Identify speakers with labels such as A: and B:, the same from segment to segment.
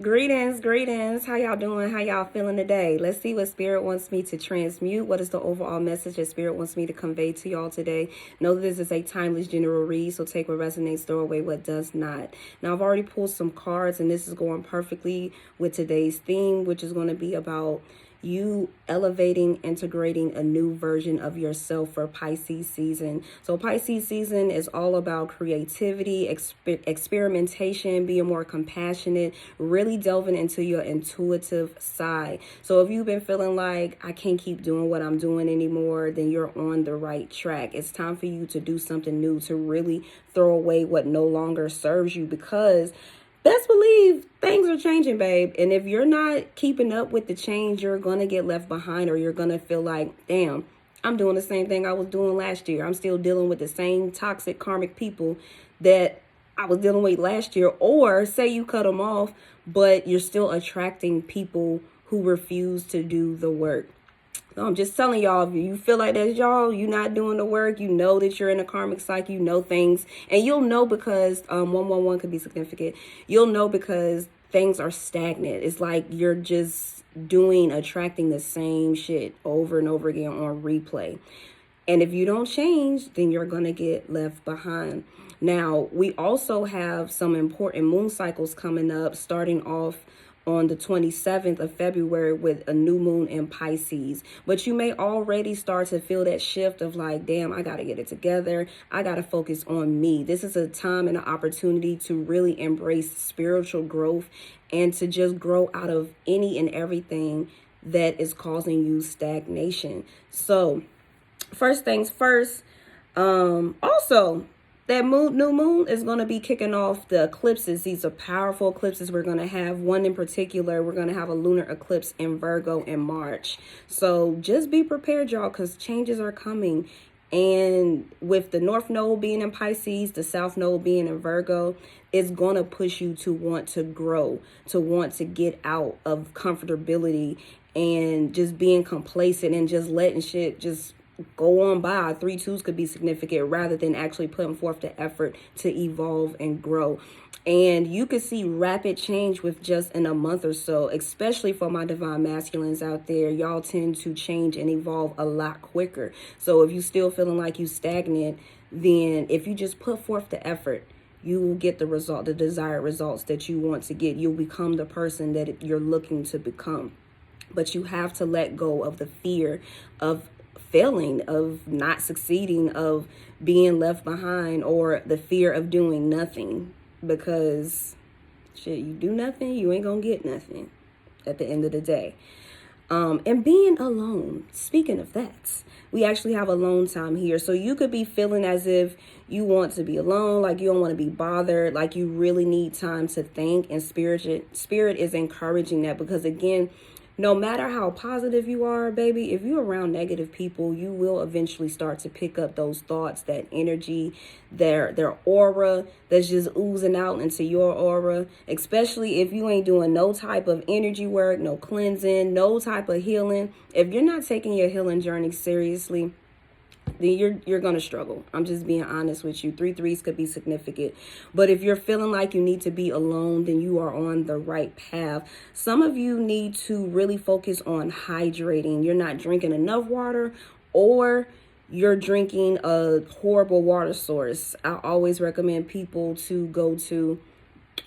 A: Greetings. How y'all doing? How y'all feeling today? Let's see what Spirit wants me to transmute. What is the overall message that Spirit wants me to convey to y'all today? Know that this is a timeless general read, so take what resonates, throw away what does not. Now, I've already pulled some cards, and this is going perfectly with today's theme, which is going to be about you elevating, integrating a new version of yourself for Pisces season. So Pisces season is all about creativity, experimentation, being more compassionate, really delving into your intuitive side. So if you've been feeling like I can't keep doing what I'm doing anymore, then you're on the right track. It's time for you to do something new, to really throw away what no longer serves you, because best believe things are changing, babe. And if you're not keeping up with the change, you're going to get left behind, or you're going to feel like, damn, I'm doing the same thing I was doing last year. I'm still dealing with the same toxic karmic people that I was dealing with last year. Or say you cut them off, but you're still attracting people who refuse to do the work. So I'm just telling y'all, if you feel like that's y'all, you're not doing the work, you know that you're in a karmic cycle, you know things, and you'll know because 111 could be significant. You'll know because things are stagnant. It's like you're just attracting the same shit over and over again on replay. And if you don't change, then you're going to get left behind. Now, we also have some important moon cycles coming up, starting off on the 27th of February with a new moon in Pisces. But you may already start to feel that shift of like, damn, I got to get it together. I got to focus on me. This is a time and an opportunity to really embrace spiritual growth and to just grow out of any and everything that is causing you stagnation. So first things first, also, that new moon is going to be kicking off the eclipses. These are powerful eclipses. We're going to have one in particular. We're going to have a lunar eclipse in Virgo in March. So just be prepared, y'all, because changes are coming. And with the North Node being in Pisces, the South Node being in Virgo, it's going to push you to want to grow, to want to get out of comfortability and just being complacent and just letting shit just go on by. 3-2s could be significant rather than actually putting forth the effort to evolve and grow. And you could see rapid change with just in a month or so, especially for my divine masculines out there. Y'all tend to change and evolve a lot quicker. So if you still feeling like you stagnant, then if you just put forth the effort, you will get the desired results that you want to get. You'll become the person that you're looking to become. But you have to let go of the fear of failing, of not succeeding, of being left behind, or the fear of doing nothing, because shit, you do nothing, you ain't gonna get nothing at the end of the day. And being alone, speaking of that, we actually have alone time here. So you could be feeling as if you want to be alone, like you don't want to be bothered, like you really need time to think, and spirit is encouraging that, because again, no matter how positive you are, baby, if you're around negative people, you will eventually start to pick up those thoughts, that energy, their aura that's just oozing out into your aura, especially if you ain't doing no type of energy work, no cleansing, no type of healing. If you're not taking your healing journey seriously, then you're going to struggle. I'm just being honest with you. 3-3s could be significant. But if you're feeling like you need to be alone, then you are on the right path. Some of you need to really focus on hydrating. You're not drinking enough water, or you're drinking a horrible water source. I always recommend people to go to,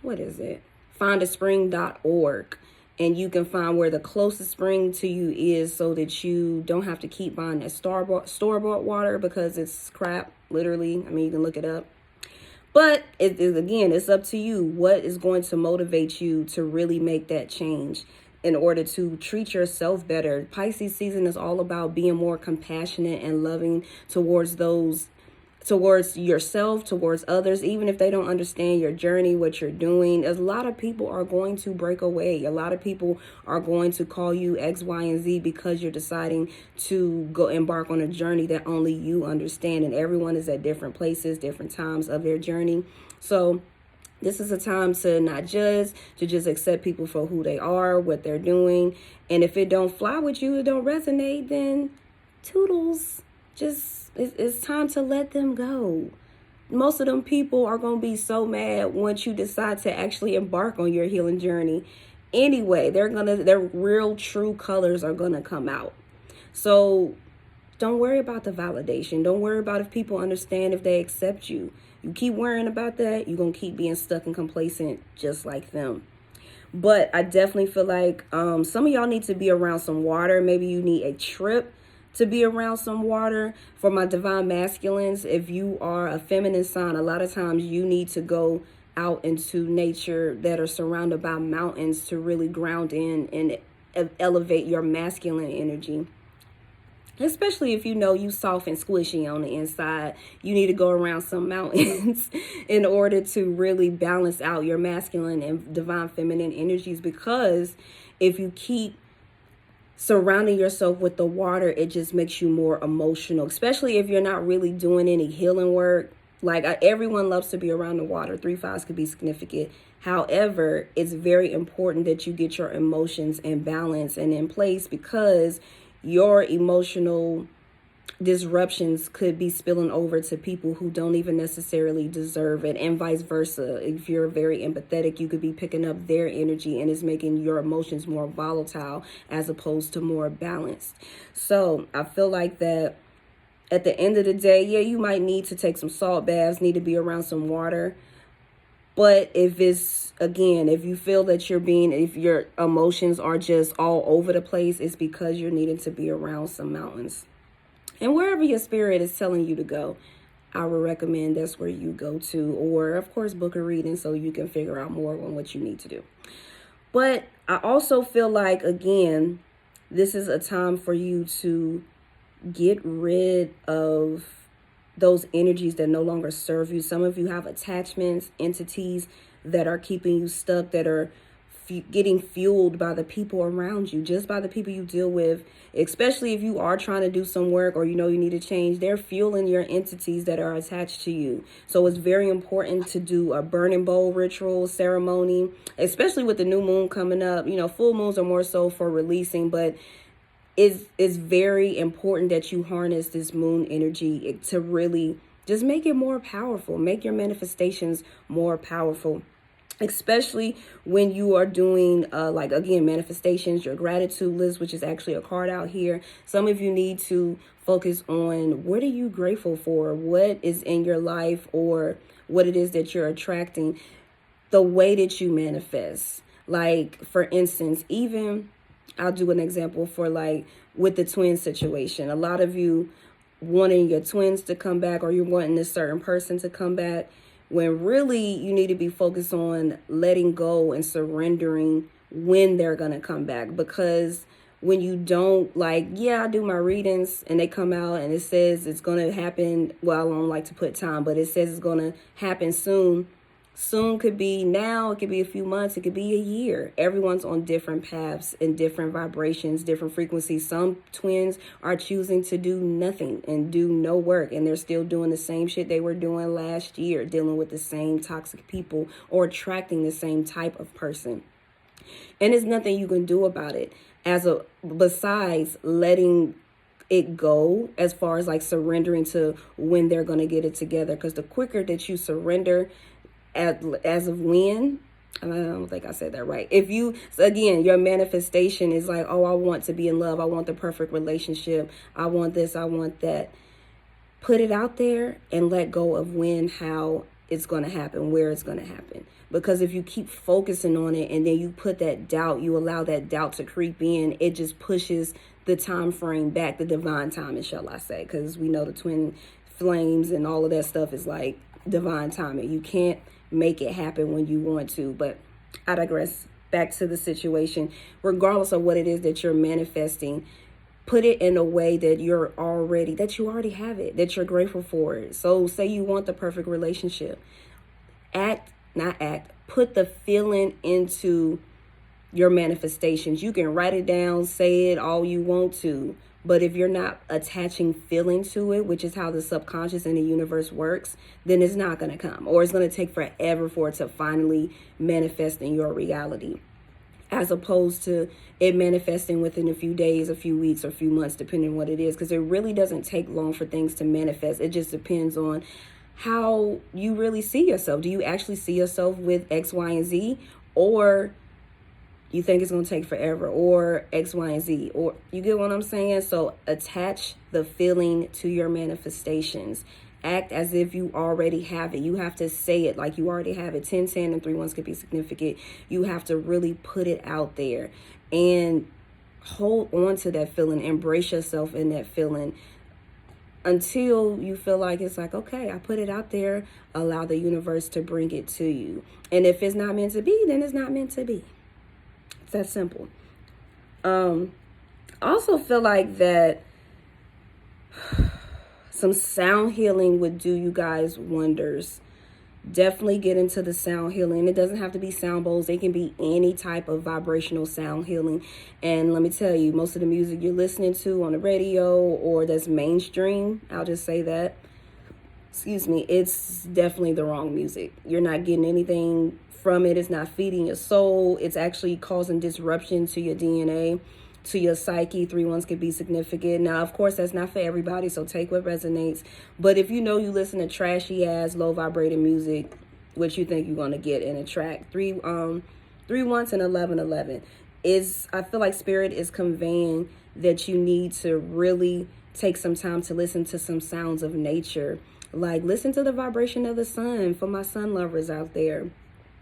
A: findaspring.org. And you can find where the closest spring to you is, so that you don't have to keep buying that store-bought water, because it's crap, literally. I mean, you can look it up. But again, it's up to you. What is going to motivate you to really make that change in order to treat yourself better? Pisces season is all about being more compassionate and loving towards yourself, towards others, even if they don't understand your journey, what you're doing. A lot of people are going to break away. A lot of people are going to call you X, Y, and Z because you're deciding to go embark on a journey that only you understand. And everyone is at different places, different times of their journey. So this is a time to not judge, to just accept people for who they are, what they're doing. And if it don't fly with you, it don't resonate, then toodles. It's time to let them go. most of them people are going to be so mad once you decide to actually embark on your healing journey. Anyway, their real true colors are going to come out. So don't worry about the validation. Don't worry about if people understand, if they accept you. You keep worrying about that, you're going to keep being stuck and complacent just like them. But I definitely feel like some of y'all need to be around some water. Maybe you need a trip to be around some water. For my divine masculines, if you are a feminine sign, a lot of times you need to go out into nature that are surrounded by mountains to really ground in and elevate your masculine energy. Especially if you know you soft and squishy on the inside, you need to go around some mountains in order to really balance out your masculine and divine feminine energies. Because if you keep surrounding yourself with the water, it just makes you more emotional, especially if you're not really doing any healing work. Like everyone loves to be around the water. 3-5s could be significant. However, it's very important that you get your emotions in balance and in place, because your emotional disruptions could be spilling over to people who don't even necessarily deserve it, and vice versa. If you're very empathetic, you could be picking up their energy, and it's making your emotions more volatile as opposed to more balanced. So I feel like that at the end of the day, yeah, you might need to take some salt baths, need to be around some water. But if it's, again, if you feel that if your emotions are just all over the place, it's because you're needing to be around some mountains. And wherever your spirit is telling you to go, I would recommend that's where you go to. Or, of course, book a reading so you can figure out more on what you need to do. But I also feel like, again, this is a time for you to get rid of those energies that no longer serve you. Some of you have attachments, entities that are keeping you stuck, that are getting fueled by the people around you, just by the people you deal with, especially if you are trying to do some work or you know you need to change. They're fueling your entities that are attached to you. So it's very important to do a burning bowl ritual ceremony, especially with the new moon coming up. You know, full moons are more so for releasing, but it's very important that you harness this moon energy to really just make it more powerful, make your manifestations more powerful, especially when you are doing like, again, manifestations, your gratitude list, which is actually a card out here. Some of you need to focus on what are you grateful for, what is in your life, or what it is that you're attracting, the way that you manifest. Like, for instance, even I'll do an example for like with the twin situation. A lot of you wanting your twins to come back, or you're wanting a certain person to come back, when really you need to be focused on letting go and surrendering when they're going to come back. Because when you don't, like, yeah, I do my readings and they come out and it says it's going to happen. Well, I don't like to put time, but it says it's going to happen soon. Soon could be now, it could be a few months, it could be a year. Everyone's on different paths and different vibrations, different frequencies. Some twins are choosing to do nothing and do no work, and they're still doing the same shit they were doing last year, dealing with the same toxic people or attracting the same type of person. And there's nothing you can do about it besides letting it go, as far as like surrendering to when they're going to get it together. Because the quicker that you surrender, as of when, I don't think I said that right. If you, again, your manifestation is like, oh, I want to be in love. I want the perfect relationship. I want this. I want that. Put it out there and let go of when, how it's going to happen, where it's going to happen. Because if you keep focusing on it and then you put that doubt, you allow that doubt to creep in, it just pushes the time frame back, the divine timing, shall I say. Because we know the twin flames and all of that stuff is like divine timing. You can't make it happen when you want to. But I digress. Back to the situation. Regardless of what it is that you're manifesting, put it in a way that you already have it, that you're grateful for it. So say you want the perfect relationship. Put the feeling into your manifestations. You can write it down, say it all you want to. But if you're not attaching feeling to it, which is how the subconscious and the universe works, then it's not going to come. Or it's going to take forever for it to finally manifest in your reality. As opposed to it manifesting within a few days, a few weeks, or a few months, depending on what it is. Because it really doesn't take long for things to manifest. It just depends on how you really see yourself. Do you actually see yourself with X, Y, and Z? Or you think it's going to take forever, or X, Y, and Z, or you get what I'm saying? So attach the feeling to your manifestations. Act as if you already have it. You have to say it like you already have it. 10, 10, and 3 ones could be significant. You have to really put it out there and hold on to that feeling. Embrace yourself in that feeling until you feel like it's like, okay, I put it out there. Allow the universe to bring it to you. And if it's not meant to be, then it's not meant to be. It's that simple. I also feel like that some sound healing would do you guys wonders. Definitely get into the sound healing. It doesn't have to be sound bowls. It can be any type of vibrational sound healing. And let me tell you, most of the music you're listening to on the radio or that's mainstream, I'll just say that, excuse me, it's definitely the wrong music. You're not getting anything from it. It's not feeding your soul. It's actually causing disruption to your DNA, to your psyche. 3 ones could be significant. Now, of course, that's not for everybody, so take what resonates. But if you know you listen to trashy ass, low vibrating music, what you think you're gonna get in a track? 3 ones and 11 is, I feel like spirit is conveying that you need to really take some time to listen to some sounds of nature. Like, listen to the vibration of the sun for my sun lovers out there.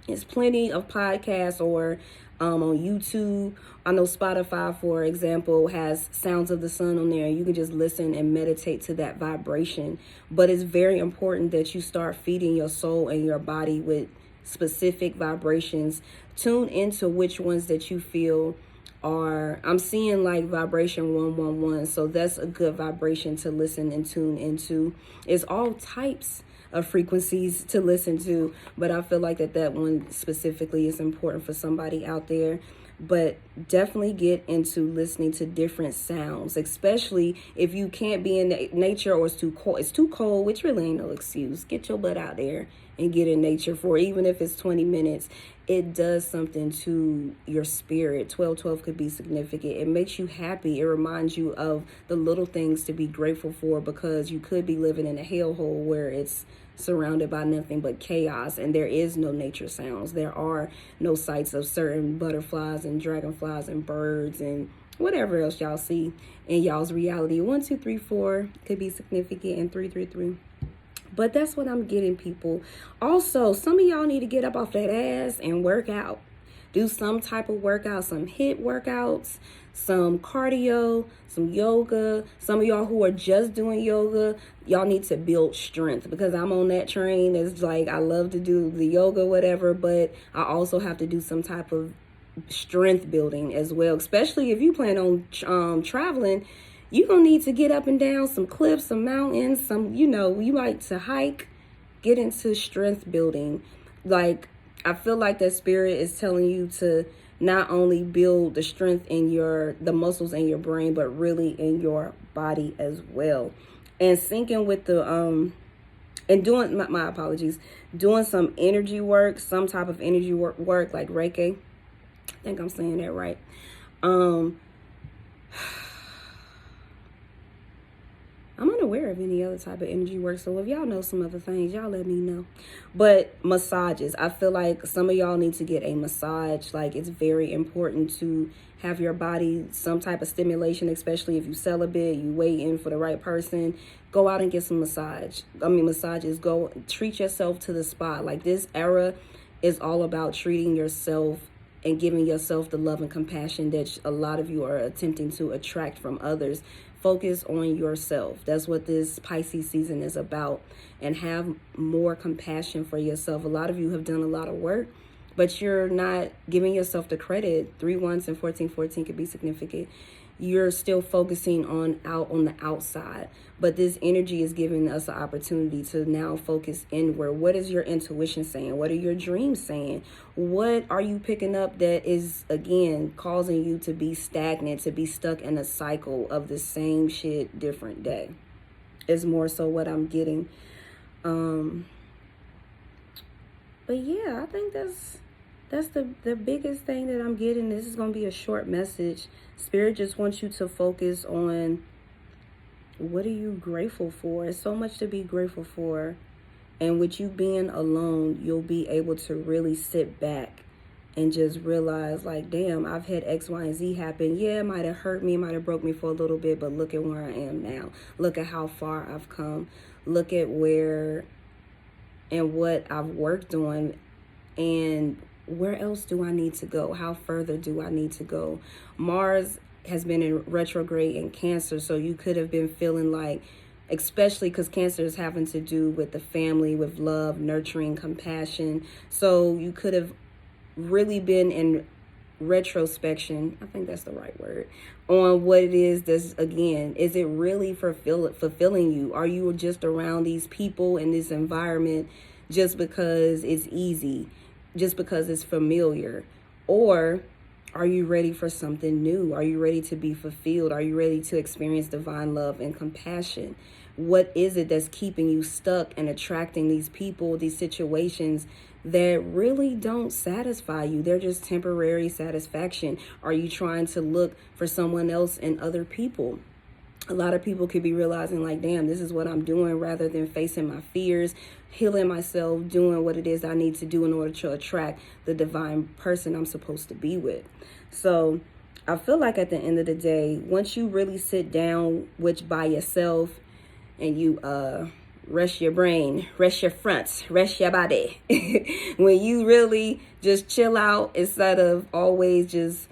A: There's plenty of podcasts or on YouTube. I know Spotify, for example, has Sounds of the Sun on there. You can just listen and meditate to that vibration. But it's very important that you start feeding your soul and your body with specific vibrations. Tune into which ones that you feel are, I'm seeing like vibration 111. So that's a good vibration to listen and tune into. It's all types of frequencies to listen to, but I feel like that one specifically is important for somebody out there. But definitely get into listening to different sounds, especially if you can't be in nature or it's too cold. It's too cold, which really ain't no excuse. Get your butt out there and get in nature for, even if it's 20 minutes. It does something to your spirit. 1212 could be significant. It makes you happy. It reminds you of the little things to be grateful for, because you could be living in a hellhole where it's surrounded by nothing but chaos and there is no nature sounds. There are no sights of certain butterflies and dragonflies and birds and whatever else y'all see in y'all's reality. 1, 2, 3, 4 could be significant, and 3, 3, 3. But that's what I'm getting, people. Also, some of y'all need to get up off that ass and work out. Do some type of workout, some HIIT workouts, some cardio, some yoga. Some of y'all who are just doing yoga, y'all need to build strength, because I'm on that train. It's like I love to do the yoga, whatever, but I also have to do some type of strength building as well, especially if you plan on traveling. You're going to need to get up and down some cliffs, some mountains, some, you like to hike. Get into strength building. Like, I feel like that spirit is telling you to not only build the strength in the muscles in your brain, but really in your body as well. And syncing with the, and doing, my apologies, doing some energy work, some type of energy work like Reiki. I think I'm saying that right. I'm unaware of any other type of energy work, so if y'all know some other things, y'all let me know. But massages, I feel like some of y'all need to get a massage. Like, it's very important to have your body some type of stimulation, especially if you celibate, you waiting for the right person. Go out and get some massages. Go treat yourself to the spot. Like, this era is all about treating yourself and giving yourself the love and compassion that a lot of you are attempting to attract from others. Focus on yourself. That's what this Pisces season is about. And have more compassion for yourself. A lot of you have done a lot of work, but you're not giving yourself the credit. 3 ones and 14 could be significant. You're still focusing on the outside, but this energy is giving us an opportunity to now focus inward. What is your intuition saying? What are your dreams saying? What are you picking up that is, again, causing you to be stagnant, to be stuck in a cycle of the same shit, different day? Is more so what I'm getting. But yeah, I think that's the biggest thing that I'm getting. This is going to be a short message. Spirit just wants you to focus on, what are you grateful for? It's so much to be grateful for. And with you being alone, you'll be able to really sit back and just realize, like, damn, I've had X, Y, and Z happen. Yeah, it might have hurt me, it might have broke me for a little bit, but look at where I am now. Look at how far I've come. Look at where and what I've worked on, and where else do I need to go? How further do I need to go? Mars has been in retrograde in Cancer, so you could have been feeling like, especially because Cancer is having to do with the family, with love, nurturing, compassion. So you could have really been in retrospection, I think that's the right word, on what it is that's, again, is it really fulfilling you? Are you just around these people in this environment just because it's easy, just because it's familiar? Or are you ready for something new? Are you ready to be fulfilled? Are you ready to experience divine love and compassion? What is it that's keeping you stuck and attracting these people, these situations that really don't satisfy you? They're just temporary satisfaction. Are you trying to look for someone else in other people? A lot of people could be realizing, like, damn, this is what I'm doing, rather than facing my fears, healing myself, doing what it is I need to do in order to attract the divine person I'm supposed to be with. So I feel like at the end of the day, once you really sit down by yourself and you rest your brain, rest your fronts, rest your body, when you really just chill out instead of always just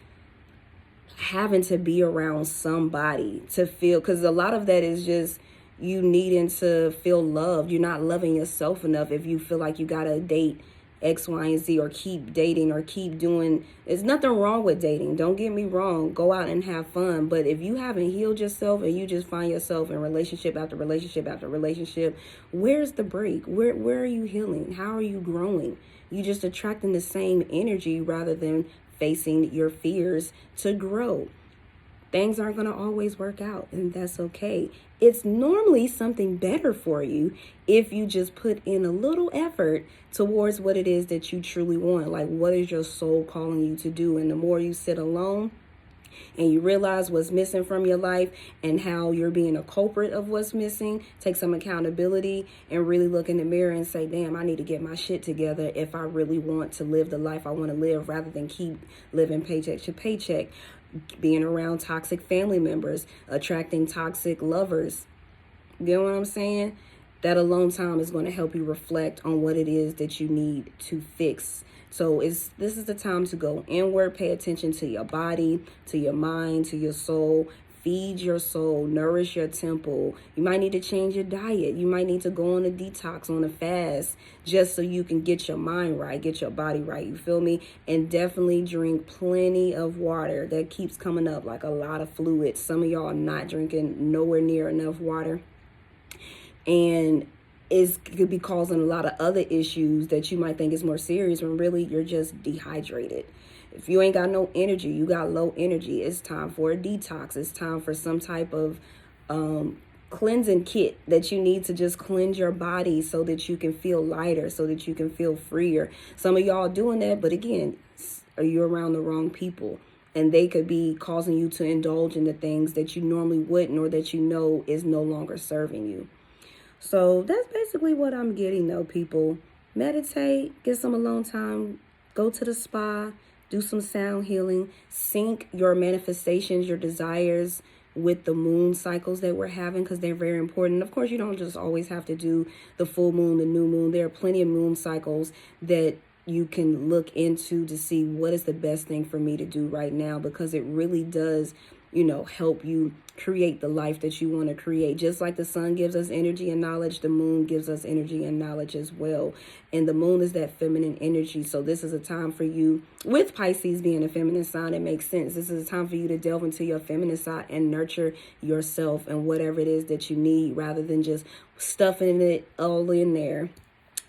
A: having to be around somebody to feel, because a lot of that is just you needing to feel loved. You're not loving yourself enough if you feel like you gotta date X, Y, and Z, or keep dating, or keep doing. There's nothing wrong with dating, don't get me wrong, go out and have fun. But if you haven't healed yourself and you just find yourself in relationship after relationship after relationship, where's the break? Where are you healing? How are you growing? You just attracting the same energy rather than facing your fears to grow. Things aren't going to always work out, and that's okay. It's normally something better for you if you just put in a little effort towards what it is that you truly want. Like, what is your soul calling you to do? And the more you sit alone and you realize what's missing from your life and how you're being a culprit of what's missing, take some accountability and really look in the mirror and say, damn, I need to get my shit together if I really want to live the life I want to live, rather than keep living paycheck to paycheck, being around toxic family members, attracting toxic lovers. You know what I'm saying? That alone time is going to help you reflect on what it is that you need to fix. So this is the time to go inward, pay attention to your body, to your mind, to your soul. Feed your soul, nourish your temple. You might need to change your diet. You might need to go on a detox, on a fast, just so you can get your mind right, get your body right. You feel me? And definitely drink plenty of water. That keeps coming up, like a lot of fluids. Some of y'all are not drinking nowhere near enough water. And it could be causing a lot of other issues that you might think is more serious, when really you're just dehydrated. If you ain't got no energy, you got low energy, it's time for a detox. It's time for some type of cleansing kit that you need to just cleanse your body so that you can feel lighter, so that you can feel freer. Some of y'all doing that, but again, are you around the wrong people? And they could be causing you to indulge in the things that you normally wouldn't, or that you know is no longer serving you. So that's basically what I'm getting, though, people. Meditate, get some alone time, go to the spa, do some sound healing, sync your manifestations, your desires with the moon cycles that we're having, because they're very important. Of course, you don't just always have to do the full moon, the new moon. There are plenty of moon cycles that you can look into to see what is the best thing for me to do right now, because it really does, help you create the life that you want to create. Just like the sun gives us energy and knowledge, the moon gives us energy and knowledge as well. And the moon is that feminine energy. So this is a time for you, with Pisces being a feminine sign, it makes sense. This is a time for you to delve into your feminine side and nurture yourself and whatever it is that you need, rather than just stuffing it all in there,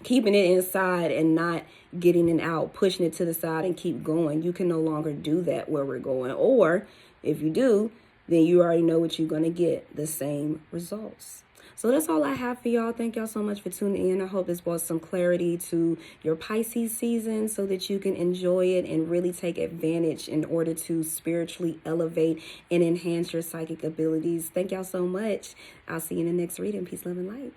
A: keeping it inside and not getting it out, pushing it to the side and keep going. You can no longer do that where we're going. Or if you do, then you already know what you're going to get, the same results. So that's all I have for y'all. Thank y'all so much for tuning in. I hope this brought some clarity to your Pisces season so that you can enjoy it and really take advantage in order to spiritually elevate and enhance your psychic abilities. Thank y'all so much. I'll see you in the next reading. Peace, love, and light.